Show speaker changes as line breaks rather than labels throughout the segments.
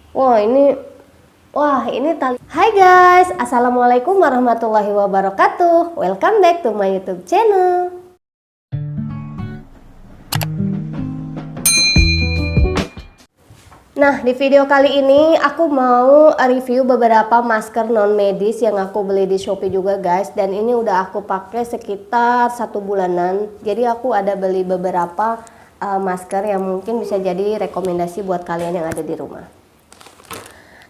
Wah ini, wah ini tali. Hai guys, assalamualaikum warahmatullahi wabarakatuh. Welcome back to my YouTube channel. Nah, di video kali ini aku mau review beberapa masker non medis yang aku beli di Shopee juga guys. Dan ini udah aku pakai sekitar 1 bulanan. Jadi aku ada beli beberapa masker yang mungkin bisa jadi rekomendasi buat kalian yang ada di rumah.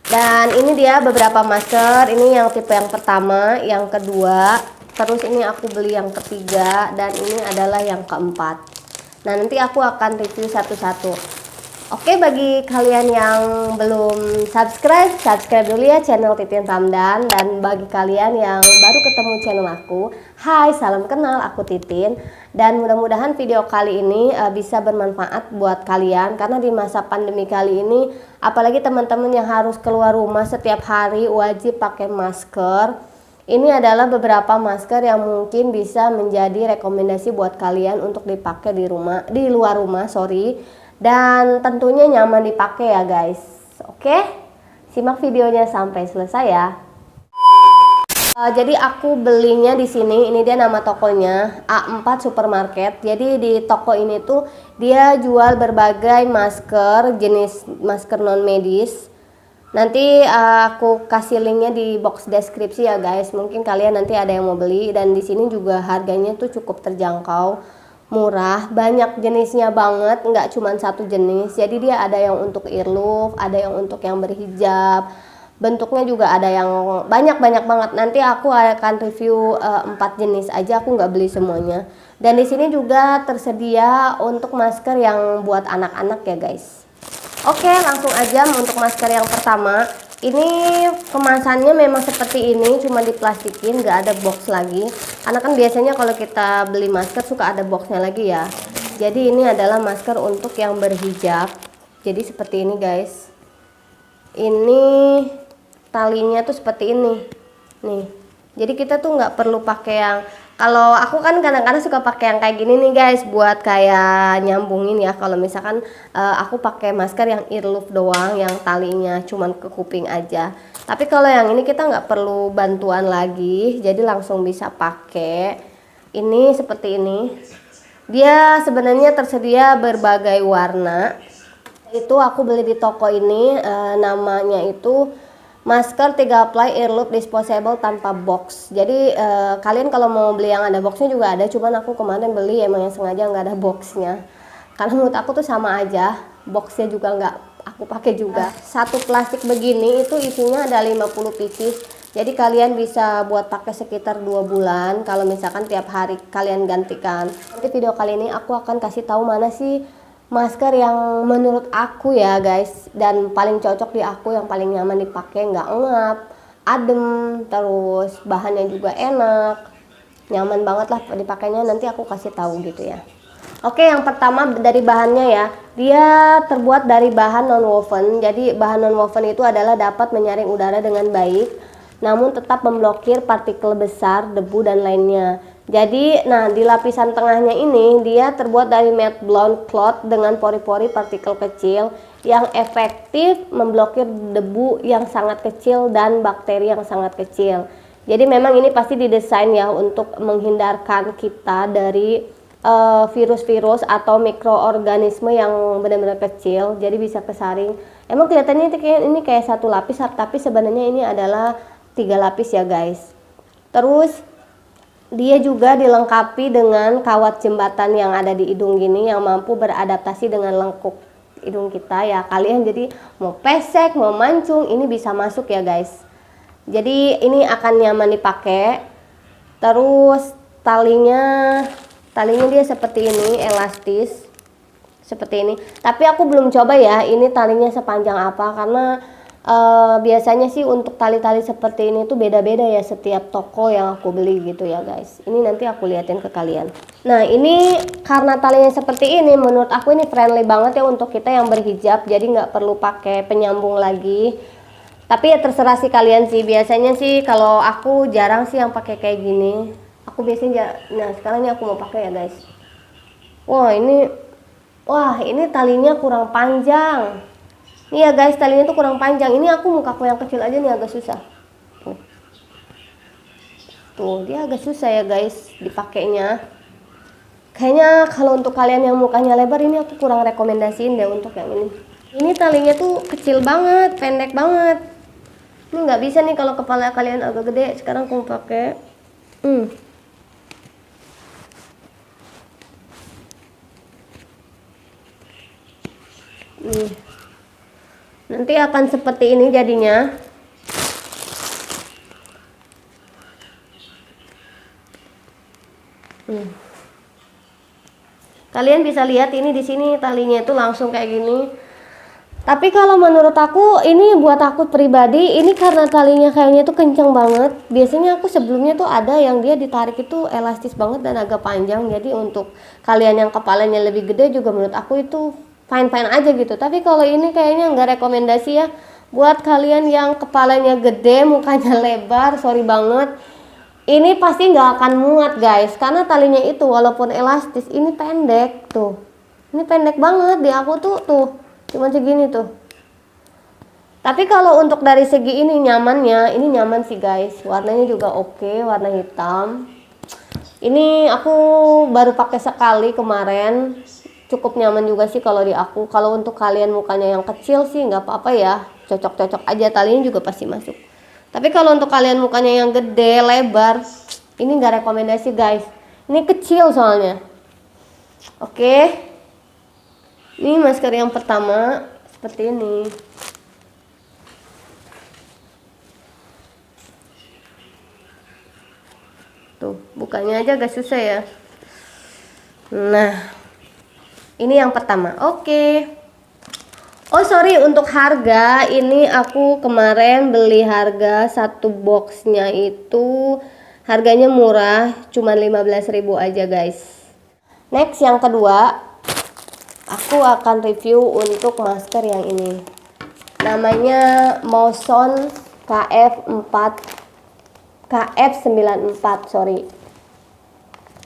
Dan ini dia beberapa masker. Ini yang tipe yang pertama, yang kedua, terus ini aku beli yang ketiga, dan ini adalah yang keempat. Nah, nanti aku akan review satu-satu. Oke, bagi kalian yang belum subscribe dulu ya channel Titin Ramdan. Dan bagi kalian yang baru ketemu channel aku, hai, salam kenal, aku Titin. Dan mudah-mudahan video kali ini bisa bermanfaat buat kalian. Karena di masa pandemi kali ini, apalagi teman-teman yang harus keluar rumah setiap hari wajib pakai masker. Ini adalah beberapa masker yang mungkin bisa menjadi rekomendasi buat kalian untuk dipakai di luar rumah, dan tentunya nyaman dipakai ya guys. Oke, simak videonya sampai selesai ya. Jadi aku belinya di sini. Ini dia nama tokonya, A4 Supermarket. Jadi di toko ini tuh dia jual berbagai masker, jenis masker non medis. Nanti aku kasih linknya di box deskripsi ya guys. Mungkin kalian nanti ada yang mau beli. Dan di sini juga harganya tuh cukup terjangkau, murah, banyak jenisnya banget, nggak cuma satu jenis. Jadi dia ada yang untuk earlobe, ada yang untuk yang berhijab, bentuknya juga ada yang banyak banget. Nanti aku akan review 4 jenis aja, aku nggak beli semuanya. Dan di sini juga tersedia untuk masker yang buat anak-anak ya guys. Oke, langsung aja untuk masker yang pertama. Ini kemasannya memang seperti ini, cuma diplastikin, nggak ada box lagi. Karena kan biasanya kalau kita beli masker suka ada boxnya lagi ya. Jadi ini adalah masker untuk yang berhijab. Jadi seperti ini guys. Ini talinya tuh seperti ini. Nih. Jadi kita tuh nggak perlu pakai yang, kalau aku kan kadang-kadang suka pakai yang kayak gini nih guys, buat kayak nyambungin ya. Kalau misalkan aku pakai masker yang earlobe doang, yang talinya cuman ke kuping aja. Tapi kalau yang ini kita nggak perlu bantuan lagi, jadi langsung bisa pakai. Ini seperti ini. Dia sebenarnya tersedia berbagai warna. Itu aku beli di toko ini, namanya itu masker 3 ply earlobe disposable tanpa box. Jadi kalian kalau mau beli yang ada boxnya juga ada, cuman aku kemarin beli emang yang sengaja nggak ada boxnya. Karena menurut aku tuh sama aja, boxnya juga nggak aku pakai juga. Satu plastik begini itu isinya ada 50 pieces. Jadi kalian bisa buat pakai sekitar 2 bulan kalau misalkan tiap hari kalian gantikan. Nanti video kali ini aku akan kasih tahu mana sih masker yang menurut aku ya guys, dan paling cocok di aku, yang paling nyaman dipakai, nggak ngap, adem, terus bahannya juga enak, nyaman banget lah dipakainya. Nanti aku kasih tahu gitu ya. Oke, yang pertama dari bahannya ya, dia terbuat dari bahan non-woven. Jadi bahan non-woven itu adalah dapat menyaring udara dengan baik, namun tetap memblokir partikel besar, debu, dan lainnya. Jadi, nah di lapisan tengahnya ini dia terbuat dari matte blonde cloth dengan pori-pori partikel kecil yang efektif memblokir debu yang sangat kecil dan bakteri yang sangat kecil. Jadi memang ini pasti didesain ya untuk menghindarkan kita dari virus-virus atau mikroorganisme yang benar-benar kecil. Jadi bisa kesaring. Emang kelihatannya ini kayak satu lapis, tapi sebenarnya ini adalah 3 lapis ya guys. Terus dia juga dilengkapi dengan kawat jembatan yang ada di hidung gini, yang mampu beradaptasi dengan lengkuk hidung kita ya. Kalian jadi mau pesek, mau mancung, ini bisa masuk ya guys. Jadi ini akan nyaman dipakai. Terus talinya dia seperti ini, elastis seperti ini. Tapi aku belum coba ya ini talinya sepanjang apa, karena biasanya sih untuk tali-tali seperti ini tuh beda-beda ya setiap toko yang aku beli gitu ya guys. Ini nanti aku liatin ke kalian. Nah ini karena talinya seperti ini, menurut aku ini friendly banget ya untuk kita yang berhijab. Jadi nggak perlu pakai penyambung lagi. Tapi ya terserah sih kalian sih. Biasanya sih kalau aku jarang sih yang pakai kayak gini. Aku biasanya, nah sekarang ini aku mau pakai ya guys. Wah ini talinya kurang panjang. Nih ya guys, talinya tuh kurang panjang. Ini aku mukaku yang kecil aja nih agak susah. Tuh, dia agak susah ya guys dipakainya. Kayaknya kalau untuk kalian yang mukanya lebar ini aku kurang rekomendasiin deh untuk yang ini. Ini talinya tuh kecil banget, pendek banget. Ini nggak bisa nih kalau kepala kalian agak gede. Sekarang aku pakai. Nih. Nanti akan seperti ini jadinya. Kalian bisa lihat ini di sini talinya itu langsung kayak gini. Tapi kalau menurut aku ini buat aku pribadi ini karena talinya kayaknya tuh kenceng banget. Biasanya aku sebelumnya tuh ada yang dia ditarik itu elastis banget dan agak panjang. Jadi untuk kalian yang kepalanya lebih gede juga menurut aku itu fine-fine aja gitu. Tapi kalau ini kayaknya nggak rekomendasi ya. Buat kalian yang kepalanya gede, mukanya lebar, sorry banget. Ini pasti nggak akan muat guys, karena talinya itu walaupun elastis, ini pendek tuh. Ini pendek banget di aku tuh cuma segini tuh. Tapi kalau untuk dari segi ini nyamannya, ini nyaman sih guys. Warnanya juga oke, warna hitam. Ini aku baru pakai sekali kemarin, cukup nyaman juga sih kalau di aku. Kalau untuk kalian mukanya yang kecil sih nggak apa-apa ya, cocok-cocok aja, talinya juga pasti masuk. Tapi kalau untuk kalian mukanya yang gede, lebar, ini nggak rekomendasi guys. Ini kecil soalnya. Oke. Ini masker yang pertama seperti ini. Tuh, bukanya aja agak susah ya. Nah, ini yang pertama. Oke. Oh sorry, untuk harga ini aku kemarin beli harga satu boxnya itu harganya murah, cuma 15.000 aja guys. Next yang kedua, aku akan review untuk masker yang ini. Namanya Moson KF94 sorry.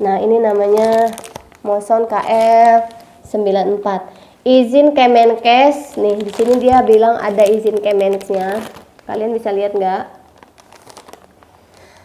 Nah ini namanya Moson KF94. Izin Kemenkes, nih di sini dia bilang ada izin Kemenkesnya. Kalian bisa lihat nggak?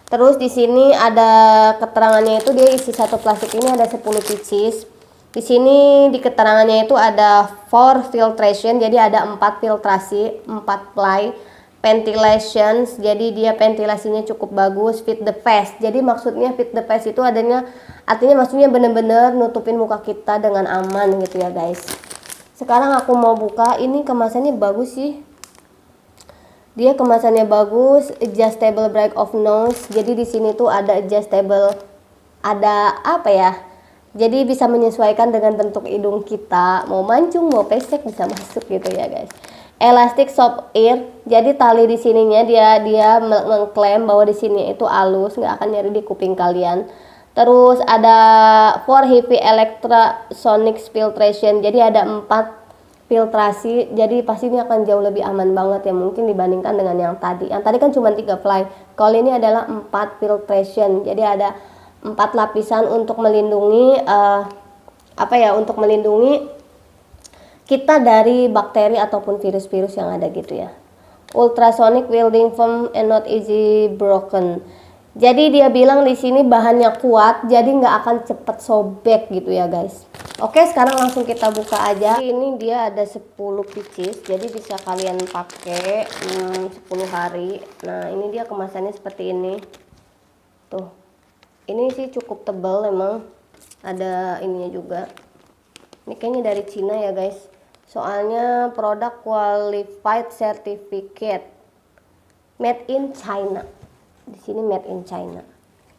Terus di sini ada keterangannya itu dia isi satu plastik ini ada 10 pieces. Di sini di keterangannya itu ada 4 filtration, jadi ada 4 filtrasi, 4 ply, ventilations, jadi dia ventilasinya cukup bagus, fit the face. Jadi maksudnya fit the face itu artinya maksudnya bener-bener nutupin muka kita dengan aman gitu ya guys. Sekarang aku mau buka, ini kemasannya bagus sih. Dia kemasannya bagus, adjustable break of nose. Jadi di sini tuh ada adjustable, ada apa ya? Jadi bisa menyesuaikan dengan bentuk hidung kita. Mau mancung, mau pesek bisa masuk gitu ya guys. Elastic soft ear. Jadi tali di sininya dia mengklaim bahwa di sini itu halus, nggak akan nyeri di kuping kalian. Terus ada 4 heavy ultrasonic filtration. Jadi ada 4 filtrasi. Jadi pasti ini akan jauh lebih aman banget ya mungkin dibandingkan dengan yang tadi. Yang tadi kan cuma 3 ply. Kalau ini adalah 4 filtration. Jadi ada 4 lapisan untuk melindungi untuk melindungi kita dari bakteri ataupun virus-virus yang ada gitu ya. Ultrasonic welding firm and not easy broken. Jadi dia bilang di sini bahannya kuat, jadi nggak akan cepet sobek gitu ya guys. Oke, sekarang langsung kita buka aja. Ini dia ada 10 pieces, jadi bisa kalian pakai 10 hari. Nah ini dia kemasannya seperti ini. Tuh, ini sih cukup tebal emang. Ada ininya juga. Ini kayaknya dari Cina ya guys. Soalnya produk qualified certificate made in China. Di sini made in China.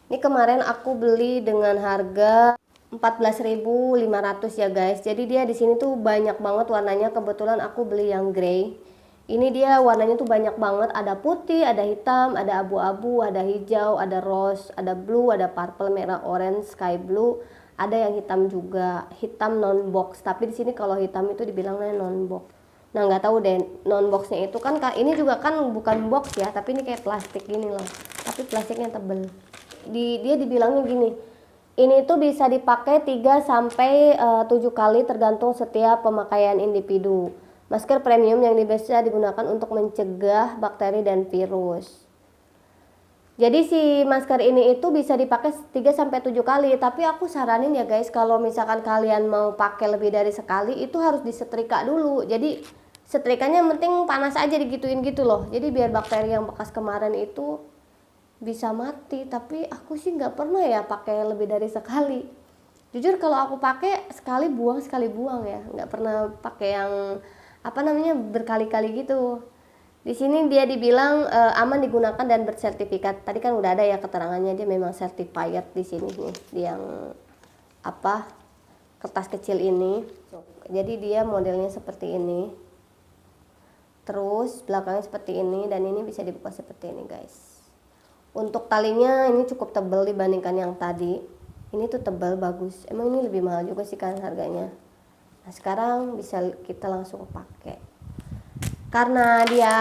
Ini kemarin aku beli dengan harga 14.500 ya guys. Jadi dia di sini tuh banyak banget warnanya. Kebetulan aku beli yang grey. Ini dia warnanya tuh banyak banget. Ada putih, ada hitam, ada abu-abu, ada hijau, ada rose, ada blue, ada purple, merah, orange, sky blue. Ada yang hitam juga, hitam non box. Tapi di sini kalau hitam itu dibilangnya non box. Nah nggak tahu deh non boxnya itu kan ini juga kan bukan box ya, tapi ini kayak plastik gini loh. Tapi plastiknya tebel. Dia dibilangnya gini. Ini tuh bisa dipakai 3 sampai 7 kali tergantung setiap pemakaian individu. Masker premium yang bisa digunakan untuk mencegah bakteri dan virus. Jadi si masker ini itu bisa dipakai 3-7 kali, tapi aku saranin ya guys, kalau misalkan kalian mau pakai lebih dari sekali itu harus disetrika dulu. Jadi setrikanya yang penting panas aja digituin gitu loh. Jadi biar bakteri yang bekas kemarin itu bisa mati. Tapi aku sih nggak pernah ya pakai lebih dari sekali. Jujur kalau aku pakai sekali buang ya, nggak pernah pakai yang apa namanya berkali-kali gitu. Di sini dia dibilang aman digunakan dan bersertifikat. Tadi kan udah ada ya keterangannya, dia memang certified di sini nih, di yang apa kertas kecil ini. Jadi dia modelnya seperti ini. Terus belakangnya seperti ini dan ini bisa dibuka seperti ini guys. Untuk talinya ini cukup tebal dibandingkan yang tadi. Ini tuh tebal bagus. Emang ini lebih mahal juga sih kan harganya. Nah sekarang bisa kita langsung pakai. Karena dia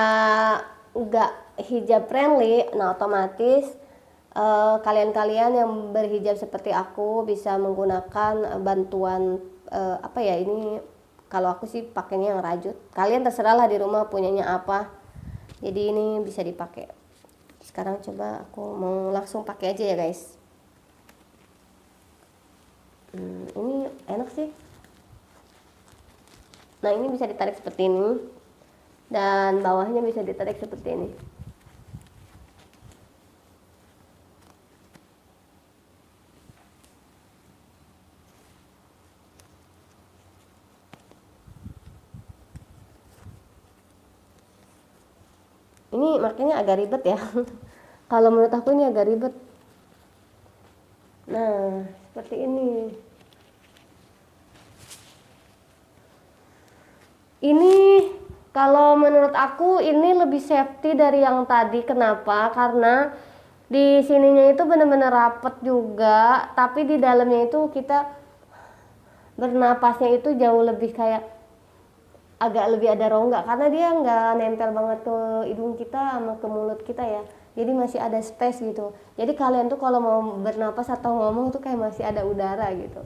nggak hijab friendly, nah otomatis kalian-kalian yang berhijab seperti aku bisa menggunakan bantuan apa ya ini, kalau aku sih pakainya yang rajut. Kalian terserahlah di rumah punyanya apa. Jadi ini bisa dipakai. Sekarang coba aku mau langsung pakai aja ya guys. Ini enak sih. Nah ini bisa ditarik seperti ini. Dan bawahnya bisa ditarik seperti ini. Ini makanya agak ribet ya. Kalau menurut aku ini agak ribet. Nah, seperti ini. Ini kalau menurut aku ini lebih safety dari yang tadi. Kenapa? Karena di sininya itu benar-benar rapet juga, tapi di dalamnya itu kita bernapasnya itu jauh lebih kayak agak lebih ada rongga karena dia nggak nempel banget ke hidung kita sama ke mulut kita ya. Jadi masih ada space gitu. Jadi kalian tuh kalau mau bernapas atau ngomong tuh kayak masih ada udara gitu.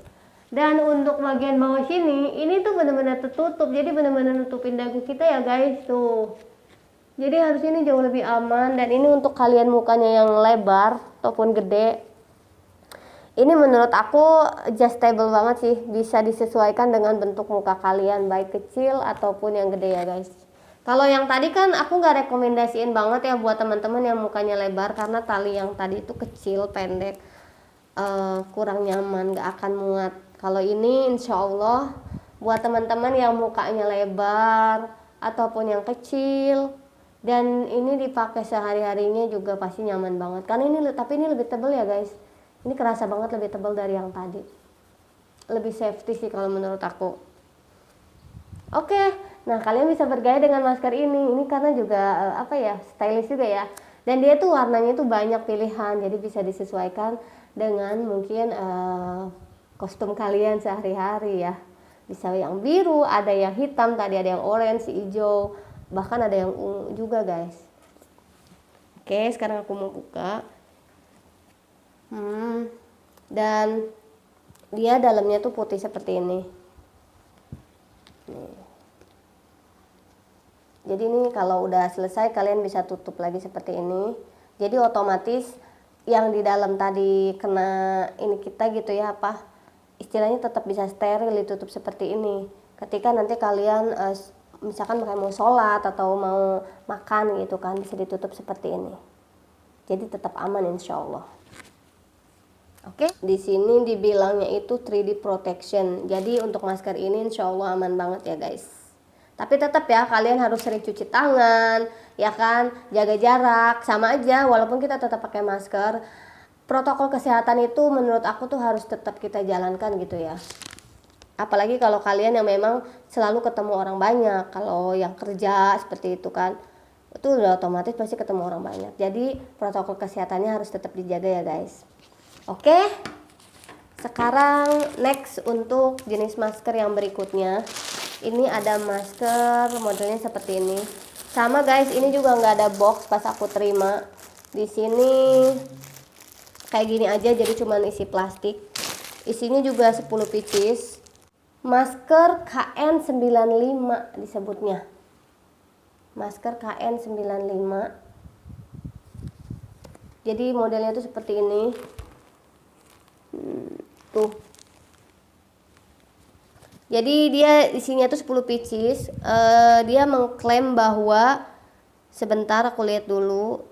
Dan untuk bagian bawah sini, ini tuh benar-benar tertutup. Jadi benar-benar nutupin dagu kita ya guys tuh. Jadi harusnya ini jauh lebih aman. Dan ini untuk kalian mukanya yang lebar ataupun gede, ini menurut aku adjustable banget sih. Bisa disesuaikan dengan bentuk muka kalian, baik kecil ataupun yang gede ya guys. Kalau yang tadi kan aku nggak rekomendasiin banget ya buat teman-teman yang mukanya lebar, karena tali yang tadi itu kecil, pendek, kurang nyaman, nggak akan muat. Kalau ini insya Allah buat teman-teman yang mukanya lebar ataupun yang kecil, dan ini dipakai sehari-harinya juga pasti nyaman banget. Karena ini, tapi ini lebih tebal ya guys. Ini kerasa banget lebih tebal dari yang tadi. Lebih safety sih kalau menurut aku. Oke, nah kalian bisa bergaya dengan masker ini. Ini karena juga apa ya, stylish juga ya. Dan dia tuh warnanya tuh banyak pilihan, jadi bisa disesuaikan dengan mungkin kostum kalian sehari-hari ya. Bisa yang biru, ada yang hitam, tadi ada yang orange, hijau, bahkan ada yang ungu juga guys. Oke, sekarang aku mau buka. Dan dia dalamnya tuh putih seperti ini. Nih. Jadi ini kalau udah selesai kalian bisa tutup lagi seperti ini. Jadi otomatis yang di dalam tadi kena ini kita gitu ya, apa istilahnya, tetap bisa steril ditutup seperti ini. Ketika nanti kalian misalkan mau sholat atau mau makan gitu kan, bisa ditutup seperti ini. Jadi tetap aman insya Allah. Oke, di sini dibilangnya itu 3D protection. Jadi untuk masker ini insya Allah aman banget ya guys. Tapi tetap ya kalian harus sering cuci tangan, ya kan, jaga jarak, sama aja. Walaupun kita tetap pakai masker, protokol kesehatan itu menurut aku tuh harus tetap kita jalankan gitu ya. Apalagi kalau kalian yang memang selalu ketemu orang banyak, kalau yang kerja seperti itu kan, itu udah otomatis pasti ketemu orang banyak. Jadi protokol kesehatannya harus tetap dijaga ya guys. Oke, sekarang next untuk jenis masker yang berikutnya. Ini ada masker modelnya seperti ini. Sama guys, ini juga nggak ada box pas aku terima. Di sini kayak gini aja, jadi cuman isi plastik. Isinya juga 10 pieces. Masker KN95 disebutnya. Masker KN95. Jadi modelnya tuh seperti ini. Tuh. Jadi dia isinya tuh 10 pieces. Dia mengklaim bahwa, sebentar aku lihat dulu.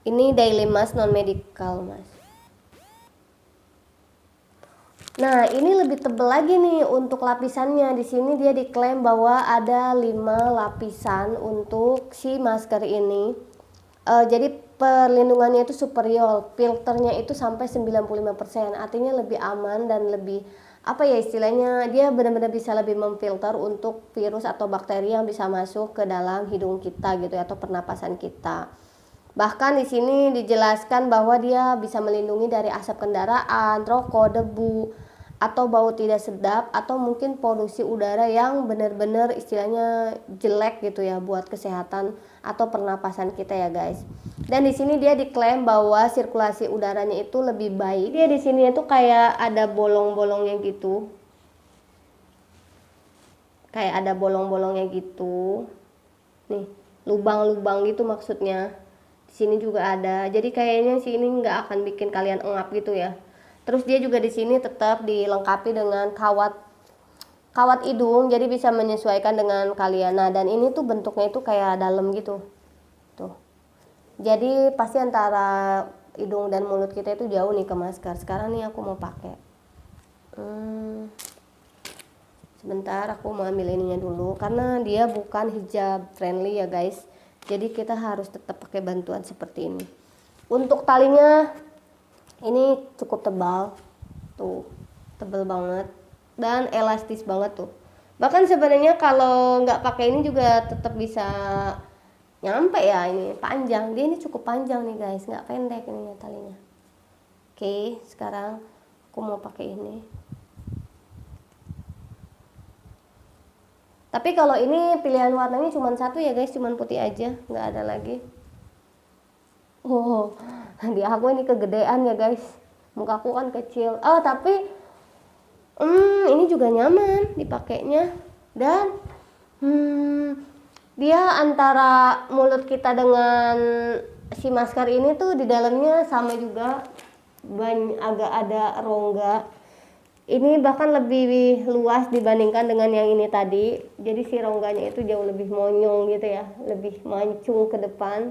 Ini daily mask non medical, Mas. Nah, ini lebih tebal lagi nih untuk lapisannya. Di sini dia diklaim bahwa ada 5 lapisan untuk si masker ini. Jadi perlindungannya itu superior, filternya itu sampai 95%. Artinya lebih aman dan lebih apa ya istilahnya, dia benar-benar bisa lebih memfilter untuk virus atau bakteri yang bisa masuk ke dalam hidung kita gitu ya, atau pernapasan kita. Bahkan di sini dijelaskan bahwa dia bisa melindungi dari asap kendaraan, rokok, debu, atau bau tidak sedap, atau mungkin polusi udara yang benar-benar istilahnya jelek gitu ya buat kesehatan atau pernapasan kita ya guys. Dan di sini dia diklaim bahwa sirkulasi udaranya itu lebih baik. Dia di sini itu kayak ada bolong-bolongnya gitu. Kayak ada bolong-bolongnya gitu. Nih, lubang-lubang gitu maksudnya. Di sini juga ada. Jadi kayaknya sih ini nggak akan bikin kalian engap gitu ya. Terus dia juga di sini tetap dilengkapi dengan kawat hidung, jadi bisa menyesuaikan dengan kalian. Nah, dan ini tuh bentuknya itu kayak dalam gitu. Tuh. Jadi pasti antara hidung dan mulut kita itu jauh nih ke masker. Sekarang nih aku mau pakai. Sebentar aku mau ambil ininya dulu karena dia bukan hijab friendly ya guys. Jadi kita harus tetap pakai bantuan seperti ini. Untuk talinya ini cukup tebal. Tuh, tebal banget dan elastis banget tuh. Bahkan sebenarnya kalau nggak pakai ini juga tetap bisa nyampe ya, ini panjang. Dia ini cukup panjang nih guys, nggak pendek ini talinya. Oke, sekarang aku mau pakai ini. Tapi kalau ini pilihan warnanya cuma satu ya guys, cuma putih aja, nggak ada lagi. Oh, di aku ini kegedean ya guys, mukaku kan kecil. Oh tapi ini juga nyaman dipakainya. Dan dia antara mulut kita dengan si masker ini tuh di dalamnya sama juga, agak ada rongga. Ini bahkan lebih luas dibandingkan dengan yang ini tadi. Jadi si rongganya itu jauh lebih monyong gitu ya, lebih mancung ke depan.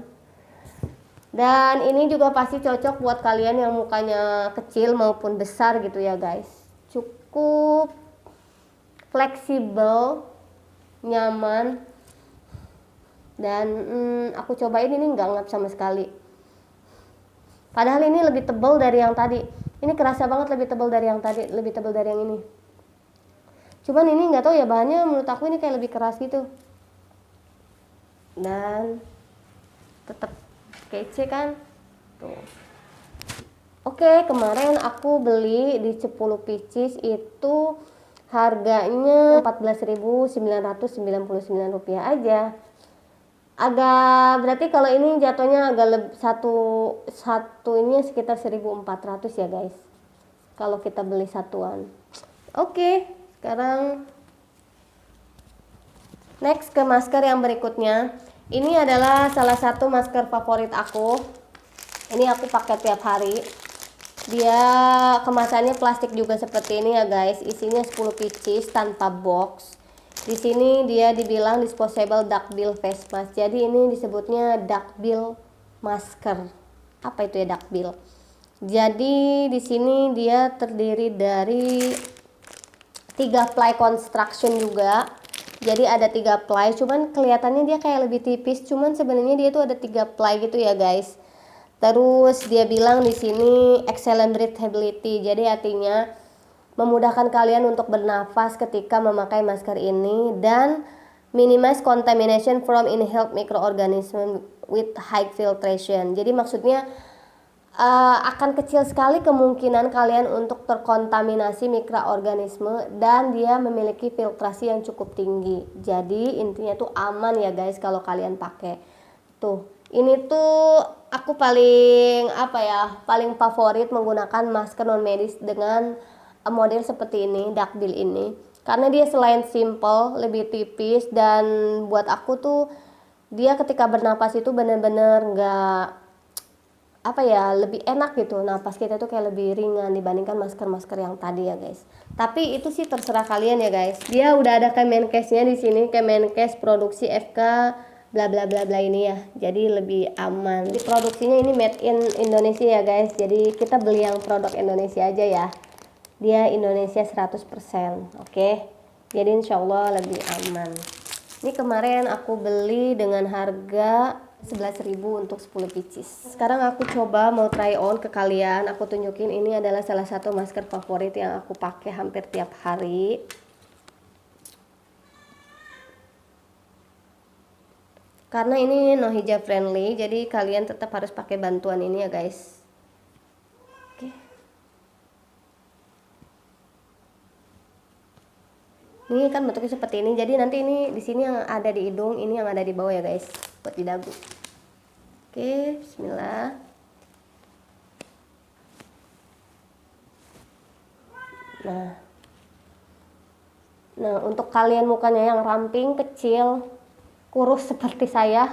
Dan ini juga pasti cocok buat kalian yang mukanya kecil maupun besar gitu ya guys. Cukup fleksibel, nyaman. Dan aku cobain ini nggak ngap sama sekali. Padahal ini lebih tebal dari yang tadi. Ini kerasa banget lebih tebal dari yang tadi, lebih tebal dari yang ini. Cuman ini nggak tahu ya, bahannya menurut aku ini kayak lebih keras gitu. Dan tetap kece kan? Tuh. Oke, kemarin aku beli di 10 pieces itu harganya Rp14.999 aja. Agak berarti kalau ini jatuhnya agak satu ini sekitar 1.400 ya guys, kalau kita beli satuan. Oke, sekarang next ke masker yang berikutnya. Ini adalah salah satu masker favorit aku. Ini aku pakai tiap hari. Dia kemasannya plastik juga seperti ini ya guys, isinya 10 pieces tanpa box. Di sini dia dibilang disposable duckbill face mask. Jadi ini disebutnya duckbill masker. Apa itu ya duckbill? Jadi di sini dia terdiri dari 3 ply construction juga. Jadi ada 3 ply, cuman kelihatannya dia kayak lebih tipis, cuman sebenarnya dia tuh ada 3 ply gitu ya guys. Terus dia bilang di sini excellent breathability. Jadi artinya memudahkan kalian untuk bernafas ketika memakai masker ini, dan minimize contamination from inhaled microorganism with high filtration. Jadi maksudnya akan kecil sekali kemungkinan kalian untuk terkontaminasi mikroorganisme, dan dia memiliki filtrasi yang cukup tinggi. Jadi intinya tuh aman ya guys kalau kalian pakai. Tuh, ini tuh aku paling paling favorit menggunakan masker non medis dengan model seperti ini, duckbill ini. Karena dia selain simple, lebih tipis, dan buat aku tuh dia ketika bernapas itu bener-bener nggak apa ya, lebih enak gitu, napas kita tuh kayak lebih ringan dibandingkan masker-masker yang tadi ya guys. Tapi itu sih terserah kalian ya guys. Dia udah ada Kemenkesnya di sini, Kemenkes produksi FK bla bla bla bla ini ya, jadi lebih aman. Di produksinya ini made in Indonesia ya guys, jadi kita beli yang produk Indonesia aja ya, dia Indonesia 100%. Oke, jadi insya Allah lebih aman. Ini kemarin aku beli dengan harga 11.000 untuk 10 pieces. Sekarang aku coba mau try on ke kalian. Aku tunjukin, ini adalah salah satu masker favorit yang aku pakai hampir tiap hari. Karena ini no hijab friendly, jadi kalian tetap harus pakai bantuan ini ya guys. Oke. Ini kan bentuknya seperti ini. Jadi nanti ini di sini yang ada di hidung, ini yang ada di bawah ya guys, buat di dagu. Oke, bismillah. Nah, untuk kalian mukanya yang ramping, kecil, kurus seperti saya,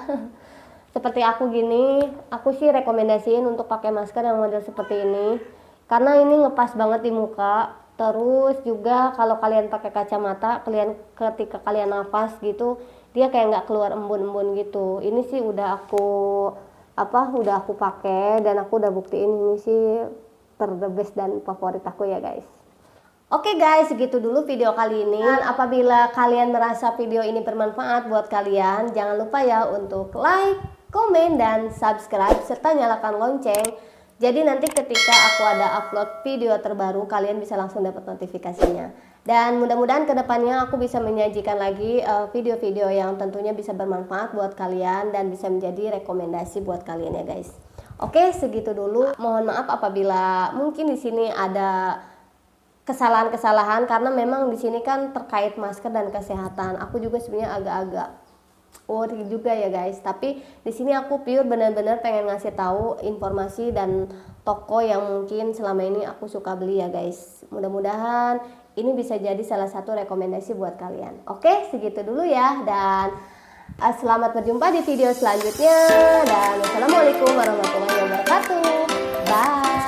seperti aku gini, aku sih rekomendasiin untuk pakai masker yang model seperti ini. Karena ini ngepas banget di muka. Terus juga kalau kalian pakai kacamata, ketika kalian nafas gitu, dia kayak nggak keluar embun-embun gitu. Ini sih udah aku pakai dan aku udah buktiin ini sih the best dan favorit aku ya guys. Oke guys, segitu dulu video kali ini. Apabila kalian merasa video ini bermanfaat buat kalian, jangan lupa ya untuk like, komen, dan subscribe serta nyalakan lonceng. Jadi nanti ketika aku ada upload video terbaru, kalian bisa langsung dapat notifikasinya. Dan mudah-mudahan kedepannya aku bisa menyajikan lagi video-video yang tentunya bisa bermanfaat buat kalian dan bisa menjadi rekomendasi buat kalian ya guys. Oke, segitu dulu. Mohon maaf apabila mungkin di sini ada kesalahan-kesalahan, karena memang di sini kan terkait masker dan kesehatan. Aku juga sebenarnya agak-agak worry juga ya guys, tapi di sini aku pure benar-benar pengen ngasih tahu informasi dan toko yang mungkin selama ini aku suka beli ya guys. Mudah-mudahan ini bisa jadi salah satu rekomendasi buat kalian. Oke, segitu dulu ya, dan selamat berjumpa di video selanjutnya, dan wassalamualaikum warahmatullahi wabarakatuh. Bye.